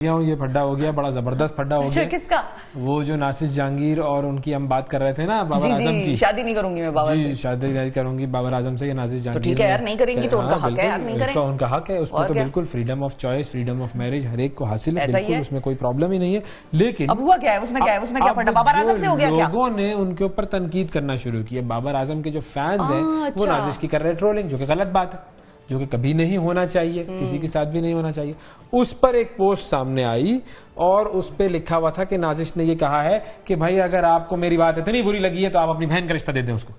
ये फड्डा हो गया, बड़ा जबरदस्त फड्डा हो गया। किसका? वो जो नासिर जहांगीर और उनकी हम बात कर रहे थे ना, बाबर आजम की। शादी नहीं करूंगी मैं बाबर से। शादी नहीं करूंगी बाबर आजम से या नासिर जहांगीर। तो ठीक है यार, नहीं करेंगी तो उनका हक है यार, नहीं करेंगे। उनका हक है, उसमें तो बिल्कुल freedom of choice, freedom of marriage हर एक को हासिल है, बिल्कुल उसमें कोई प्रॉब्लम ही नहीं है। लेकिन अब हुआ क्या है उसमें? क्या है उसमें? क्या फड्डा बाबर आजम से हो गया? क्या लोगों ने उनके ऊपर तनकीद करना शुरू किया। बाबर आजम के जो फैंस हैं वो नाजिश की कर रहे हैं ट्रोलिंग, जो कि गलत बात है, जो कि कभी नहीं होना चाहिए, किसी के साथ भी नहीं होना चाहिए। उस पर एक पोस्ट सामने आई और उस पे लिखा हुआ था कि नाजिश ने ये कहा है कि भाई अगर आपको मेरी बात इतनी बुरी लगी है तो आप अपनी बहन का रिश्ता दे दें उसको।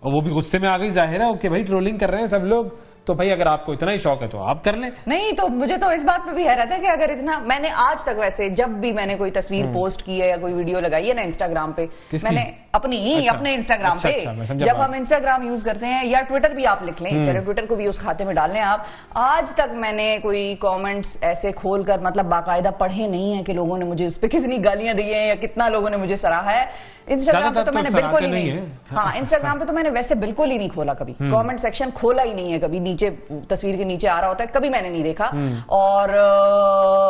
और वो भी गुस्से में आ गई, जाहिर है कि भाई ट्रोलिंग कर रहे हैं सब लोग, तो भाई अगर आपको इतना ही शौक है तो आप कर लें। नहीं तो मुझे तो इस बात पे भी हैरत है कि अगर इतना, मैंने आज तक वैसे जब भी मैंने कोई तस्वीर पोस्ट की है या कोई वीडियो लगाई है ना इंस्टाग्राम पे, मैंने अपनी अपने इंस्टाग्राम पे, जब हम इंस्टाग्राम यूज करते हैं या ट्विटर भी आप लिख लें, चलो ट्विटर को भी उस खाते में डाल लें आप, आज तक मैंने कोई कॉमेंट्स ऐसे खोलकर मतलब बाकायदा पढ़े नहीं है कि लोगों ने मुझे उस पर कितनी गालियां दी हैं या कितना लोगों ने मुझे सराहा है। इंस्टाग्राम पे तो मैंने बिल्कुल ही नहीं, हाँ इंस्टाग्राम पे तो मैंने वैसे बिल्कुल ही नहीं खोला, कभी कमेंट सेक्शन खोला ही नहीं है, कभी नीचे तस्वीर के नीचे आ रहा होता है, कभी मैंने नहीं देखा। और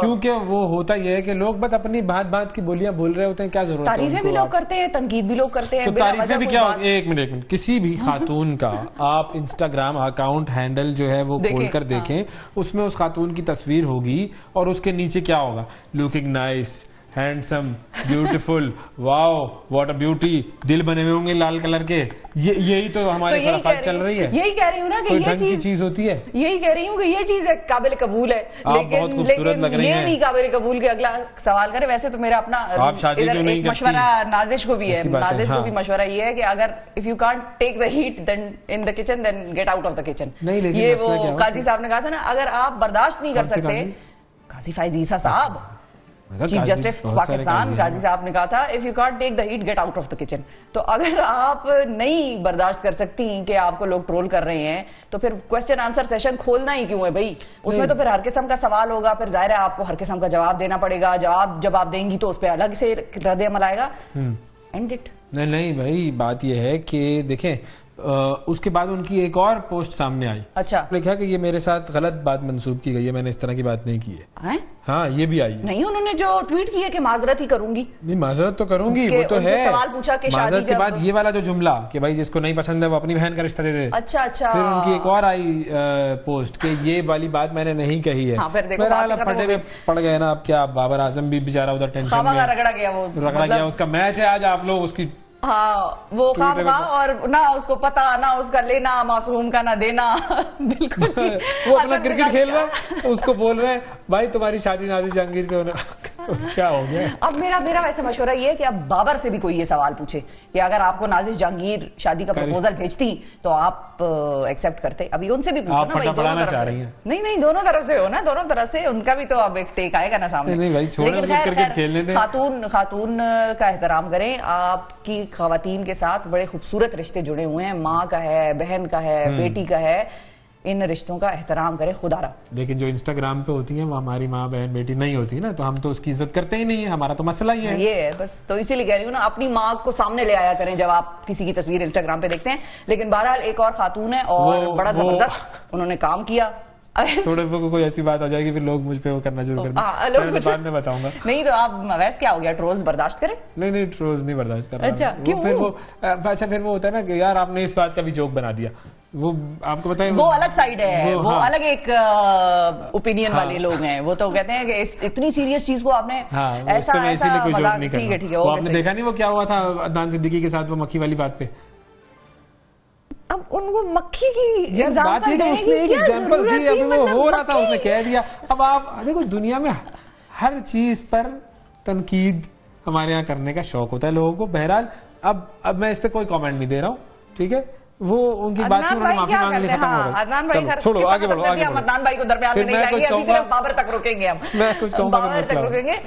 क्योंकि वो होता यह है कि लोग बस अपनी बात बात की बोलियां बोल रहे होते हैं, क्या जरूरत है? तारीफें भी लोग करते हैं, तनकीद भी लोग करते हैं। तो तारीफें भी क्या? एक मिनट, किसी भी खातून का आप इंस्टाग्राम अकाउंट हैंडल जो है वो खोलकर देखें, उसमें उस खातून की तस्वीर होगी और उसके नीचे क्या होगा? Looking nice, handsome, beautiful, wow what a beauty, दिल बने हुए होंगे लाल कलर के। यही तो हमारे खुराफात चल रही है। यही कह रही हूँ ना कि ये चीज होती है, यही कह रही हूँ कि ये चीज है काबिल कबूल है, लेकिन ये नहीं काबिल कबूल के अगला सवाल करे। वैसे तो मेरा अपना एक मशवरा नाजिश को भी है, नाजिश को भी मशवरा ये है कि अगर if you can't take the heat then in the kitchen then get out of the kitchen. ये वो काजी साहब ने कहा था ना, अगर आप बर्दाश्त नहीं कर सकते, काजी फैज ईसा साहब, चीफ जस्टिस पाकिस्तान, काजी साहब ने कहा था if you can't take the heat get out of the kitchen. तो अगर आप नहीं बर्दाश्त कर सकती कि आपको लोग ट्रोल कर रहे हैं तो फिर क्वेश्चन आंसर सेशन खोलना ही क्यों है भाई? उसमें तो फिर हर किस्म का सवाल होगा, फिर जाहिर है आपको हर किस्म का जवाब देना पड़ेगा। जब आप देंगी तो उस पर अलग से रद्द अमल आएगा। And it. नहीं भाई, बात यह है कि देखें उसके बाद उनकी एक और पोस्ट सामने आई। अच्छा, लिखा कि ये मेरे साथ गलत बात मंसूब की गई है, मैंने इस तरह की बात नहीं की है। हाँ, ये भी आई है। नहीं, उन्होंने जो ट्वीट किया कि माजरत ही करूंगी। नहीं, माजरत तो करूंगी, वो तो है। सवाल पूछा कि माजरत के बाद ये वाला जो जुमला कि भाई जिसको नहीं पसंद है वो अपनी बहन का रिश्ता दे दे। अच्छा। फिर उनकी एक और आई पोस्ट कि ये वाली बात मैंने नहीं कही है। फटे में पड़ गए ना। अब क्या, बाबर आजम भी बेचारा उधर टेंशन में रगड़ा गया, उसका मैच है आज, आप लोग उसकी हाँ वो खाम खा और ना उसको पता ना उसका लेना, मासूम का ना देना। बिल्कुल वो अपना क्रिकेट खेल रहा है, उसको बोल रहे हैं भाई तुम्हारी शादी नाजिर जहांगीर से होने क्या हो गया? अब मेरा वैसे मशवरा ये है कि अब बाबर से भी कोई ये सवाल पूछे कि अगर आपको नाजिर जहांगीर शादी का प्रपोजल भेजती तो आप एक्सेप्ट करते? अभी उनसे भी पूछो ना भाई, दोनों तरफ से। नहीं, दोनों तरफ से हो ना, दोनों तरफ से उनका भी तो अब एक टेक आएगा ना सामने। लेकिन खैर खातून का एहतराम करें। आपकी खवातीन के साथ बड़े खूबसूरत रिश्ते जुड़े हुए हैं, माँ का है, बहन का है, बेटी का है, इन रिश्तों का एहतराम करें खुदारा। लेकिन जो इंस्टाग्राम पे होती हैं वो हमारी माँ बहन बेटी नहीं होती ना, तो हम तो उसकी इज्जत करते ही नहीं है, हमारा तो मसला ही है। ये है बस, तो इसीलिए कह रही हूँ ना, अपनी माँ को सामने ले आया करें जब आप किसी की तस्वीर इंस्टाग्राम पे देखते हैं। लेकिन बहरहाल एक और खातून है और बड़ा जबरदस्त उन्होंने काम किया। थोड़े को कोई ऐसी बात आ जाएगी फिर लोग मुझ पे वो करना शुरू कर देंगे, बाद में बताऊंगा। नहीं तो आप वैसे क्या हो गया, ट्रोल्स बर्दाश्त करें? नहीं, ट्रोल्स नहीं बर्दाश्त कर रहा। अच्छा, क्यों? फिर वो होता है ना कि यार आपने इस बात का भी जोक बना दिया। वो आपको बताएं, वो अलग साइड है, वो अलग एक ओपिनियन वाले लोग हैं। वो तो कहते हैं कि इतनी सीरियस चीज को आपने ऐसा इसीलिए कोई जोक नहीं करना। ठीक है। आपने देखा नहीं वो क्या हुआ था अदनान सिद्दीकी के साथ वो मक्खी वाली बात पे? अब उनको मक्खी की बात है कि उसने एक एग्जांपल दी, अभी वो हो रहा था, उसने कह दिया। अब आप देखो, दुनिया में हर चीज पर तनकीद हमारे यहाँ करने का शौक होता है लोगों को। बहरहाल अब मैं इस पे कोई कमेंट नहीं दे रहा हूँ, ठीक है? वो उनकी बात की उन्होंने माफी मांग ली, खत्म हो गया। अदनान भाई छोड़ो, आगे बढ़ो। अदनान भाई को दरमियान में नहीं लाएंगे, अभी सिर्फ बाबर तक रुकेंगे हम। मैं कुछ कहूंगा, बाबर तक रुकेंगे।